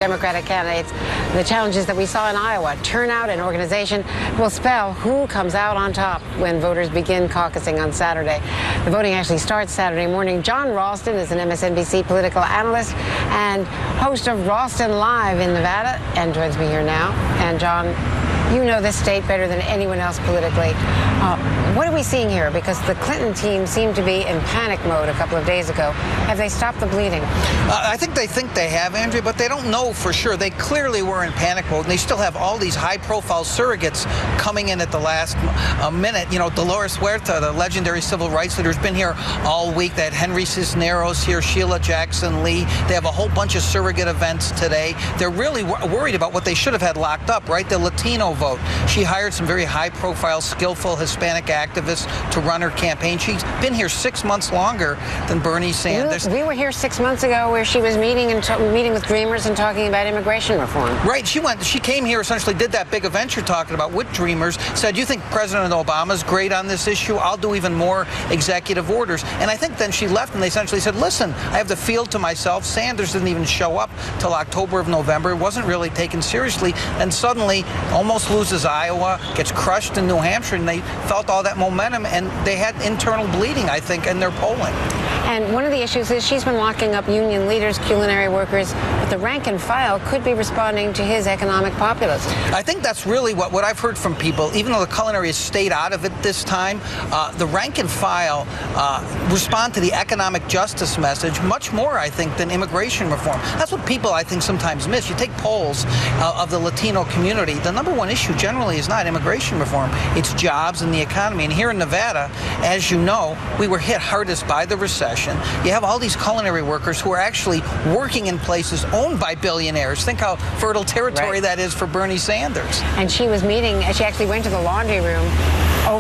Democratic candidates. The challenges that we saw in Iowa, turnout and organization, will spell who comes out on top when voters begin caucusing on Saturday. The voting actually starts Saturday morning. John Ralston is an MSNBC political analyst and host of Ralston Live in Nevada and joins me here now. And John, you know this state better than anyone else politically. What are we seeing here? Because the Clinton team seemed to be in panic mode a couple of days ago. Have they stopped the bleeding? I think they have, Andrea, but they don't know for sure. They clearly were in panic mode, and they still have all these high-profile surrogates coming in at the last minute. You know, Dolores Huerta, the legendary civil rights leader, has been here all week. They had Henry Cisneros here, Sheila Jackson Lee. They have a whole bunch of surrogate events today. They're really worried about what they should have had locked up, right? The Latino vote. She hired some very high-profile, skillful Hispanic activists to run her campaign. She's been here 6 months longer than Bernie Sanders. We were here 6 months ago where she was meeting with Dreamers and talking about immigration reform. Right. She came here, essentially did that big event you're talking about with Dreamers, said, you think President Obama's great on this issue? I'll do even more executive orders. And I think then she left and they essentially said, listen, I have the field to myself. Sanders didn't even show up till October of November. It wasn't really taken seriously. And suddenly almost loses Iowa, gets crushed in New Hampshire, and they felt all that momentum, and they had internal bleeding, I think, in their polling. And one of the issues is she's been locking up union leaders, culinary workers, but the rank and file could be responding to his economic populism. I think that's really what I've heard from people. Even though the culinary has stayed out of it this time, the rank and file respond to the economic justice message much more, I think, than immigration reform. That's what people, I think, sometimes miss. You take polls of the Latino community, the number one issue generally is not immigration reform. It's jobs and the economy. And here in Nevada, as you know, we were hit hardest by the recession. You have all these culinary workers who are actually working in places owned by billionaires. Think how fertile territory that is for Bernie Sanders. And she was she actually went to the laundry room